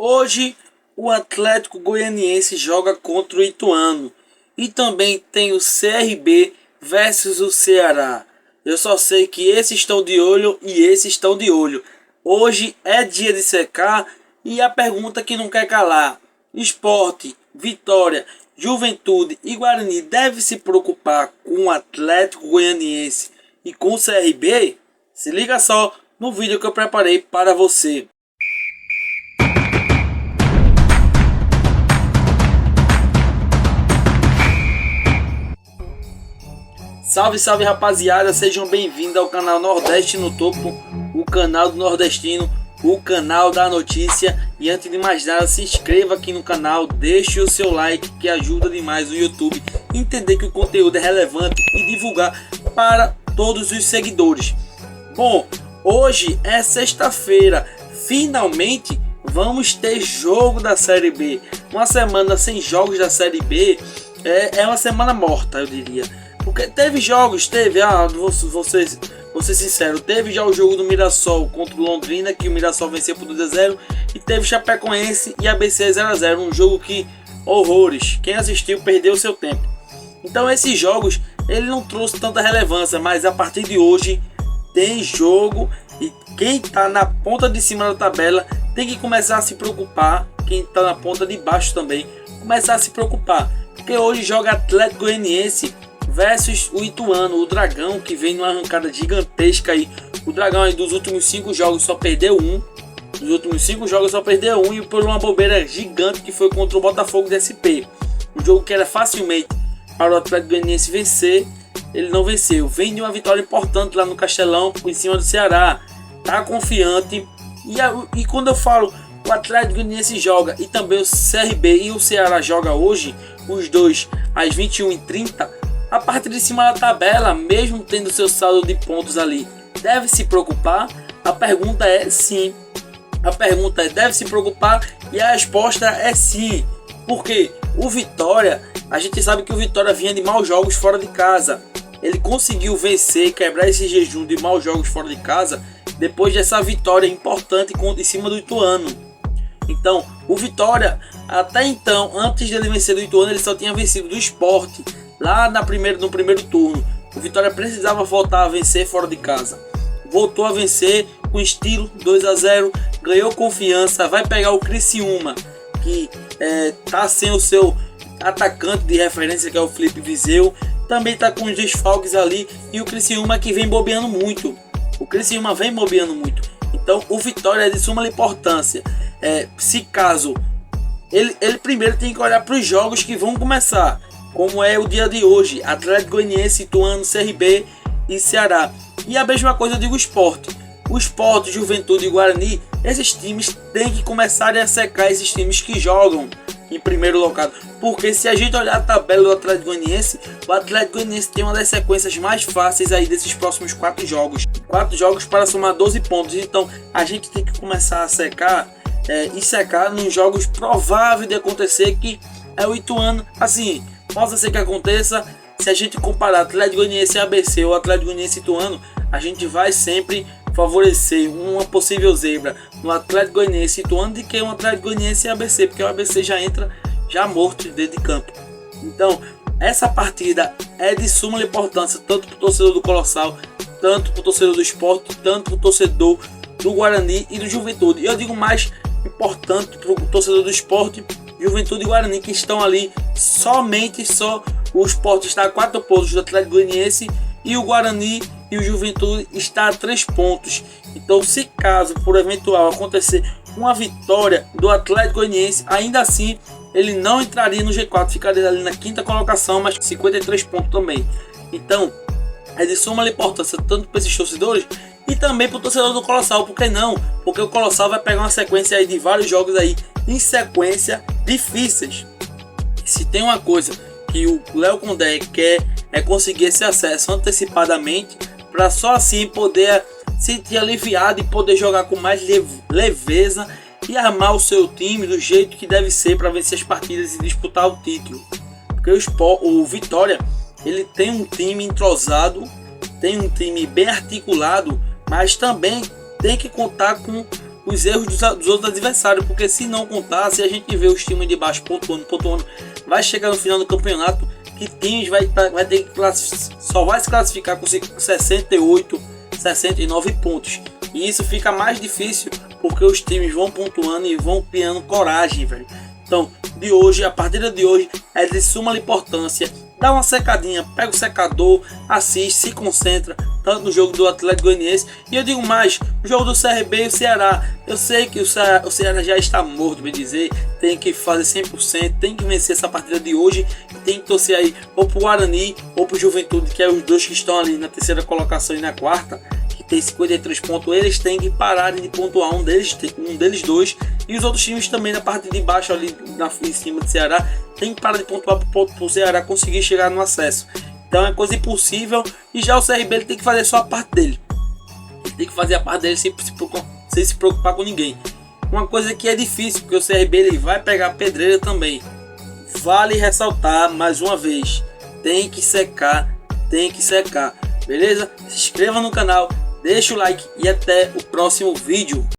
Hoje o Atlético Goianiense joga contra o Ituano e também tem o CRB versus o Ceará. Eu só sei que esses estão de olho e esses estão de olho. Hoje é dia de secar e a pergunta que não quer calar: Sport, Vitória, Juventude e Guarani deve se preocupar com o Atlético Goianiense e com o CRB? Se liga só no vídeo que eu preparei para você. Salve, salve rapaziada, sejam bem-vindos ao canal Nordeste no Topo, o canal do nordestino, o canal da notícia. E antes de mais nada, se inscreva aqui no canal, deixe o seu like que ajuda demais o YouTube a entender que o conteúdo é relevante e divulgar para todos os seguidores. Bom, hoje é sexta-feira, finalmente vamos ter jogo da Série B. Uma semana sem jogos da Série B é uma semana morta, eu diria. Porque teve jogos, vou ser sincero, teve já o jogo do Mirassol contra o Londrina, que o Mirassol venceu por 2-0, e teve Chapecoense e ABC 0-0, um jogo que, horrores, quem assistiu perdeu seu tempo. Então esses jogos, ele não trouxe tanta relevância, mas a partir de hoje tem jogo, e quem está na ponta de cima da tabela tem que começar a se preocupar, quem está na ponta de baixo também, começar a se preocupar, porque hoje joga Atlético Goianiense versus o Ituano, o Dragão, que vem numa arrancada gigantesca aí. O Dragão aí dos últimos 5 jogos só perdeu um. E por uma bobeira gigante que foi contra o Botafogo do SP. Um jogo que era facilmente para o Atlético Goianiense vencer, ele não venceu. Vem de uma vitória importante lá no Castelão, em cima do Ceará. Tá confiante. E quando eu falo o Atlético Goianiense joga e também o CRB e o Ceará joga hoje, os dois às 21h30, a parte de cima da tabela, mesmo tendo seu saldo de pontos ali, deve se preocupar? A pergunta é sim. A pergunta é: deve se preocupar? E a resposta é sim. Porque o Vitória, a gente sabe que o Vitória vinha de maus jogos fora de casa. Ele conseguiu vencer, quebrar esse jejum de maus jogos fora de casa, depois dessa vitória importante em cima do Ituano. Então, o Vitória, até então, antes dele vencer do Ituano, ele só tinha vencido do Sport lá no primeiro turno. O Vitória precisava voltar a vencer fora de casa. Voltou a vencer com estilo, 2-0, ganhou confiança, vai pegar o Criciúma, que tá sem o seu atacante de referência, que é o Felipe Viseu. Também tá com os desfalques ali, e o Criciúma que vem bobeando muito. Então o Vitória é de suma importância. Se caso ele primeiro tem que olhar para os jogos que vão começar, como é o dia de hoje: Atlético Goianiense, Ituano, CRB e Ceará. E a mesma coisa eu digo o Sport, Juventude e Guarani. Esses times têm que começar a secar esses times que jogam em primeiro lugar. Porque se a gente olhar a tabela do Atlético Goianiense, o Atlético Goianiense tem uma das sequências mais fáceis aí desses próximos 4 jogos. 4 jogos para somar 12 pontos. Então a gente tem que começar a secar e secar nos jogos provável de acontecer, que é o Ituano. Assim, possa ser que aconteça. Se a gente comparar Atlético Goianiense e ABC ou Atlético Goianiense e Ituano, a gente vai sempre favorecer uma possível zebra no Atlético Goianiense e Ituano do que um Atlético Goianiense e ABC, porque o ABC já entra já morto dentro de campo. Então, essa partida é de suma importância, tanto para o torcedor do Colossal, tanto para o torcedor do Sport, tanto para o torcedor do Guarani e do Juventude. E eu digo mais importante para o torcedor do Sport, Juventude e Guarani, que estão ali só o Sport está a 4 pontos do Atlético Goianiense e o Guarani e o Juventude está a 3 pontos. Então, se caso por eventual acontecer uma vitória do Atlético Goianiense, ainda assim ele não entraria no G4, ficaria ali na 5ª colocação, mas 53 pontos também. Então é de suma importância tanto para esses torcedores e também para o torcedor do Colossal. Por que não? Porque o Colossal vai pegar uma sequência aí de vários jogos aí em sequência difíceis. Se tem uma coisa que o Léo Condé quer, é conseguir esse acesso antecipadamente, para só assim poder sentir aliviado e poder jogar com mais leveza e armar o seu time do jeito que deve ser para vencer as partidas e disputar o título. Porque o Vitória, ele tem um time entrosado, tem um time bem articulado, mas também tem que contar com os erros dos outros adversários, porque se não contar, se a gente vê os times de baixo pontuando, vai chegar no final do campeonato que times vai ter que só vai se classificar com 68, 69 pontos. E isso fica mais difícil porque os times vão pontuando e vão criando coragem, velho. Então, a partida de hoje é de suma importância. Dá uma secadinha, pega o secador, assiste, se concentra, tanto no jogo do Atlético Goianiense. E eu digo mais, no jogo do CRB e o Ceará. Eu sei que o Ceará já está morto, bem dizer. Tem que fazer 100%, tem que vencer essa partida de hoje. Tem que torcer aí ou pro Guarani ou pro Juventude, que é os dois que estão ali na terceira colocação e na quarta, que tem 53 pontos. Eles têm que pararem de pontuar, um deles dois. E os outros times também na parte de baixo ali em cima do Ceará tem que parar de pontuar para o Ceará conseguir chegar no acesso. Então é coisa impossível. E já o CRB ele tem que fazer só a parte dele. Ele tem que fazer a parte dele sem se preocupar com ninguém. Uma coisa que é difícil, porque o CRB ele vai pegar pedreira também. Vale ressaltar mais uma vez, tem que secar. Beleza? Se inscreva no canal, deixa o like e até o próximo vídeo.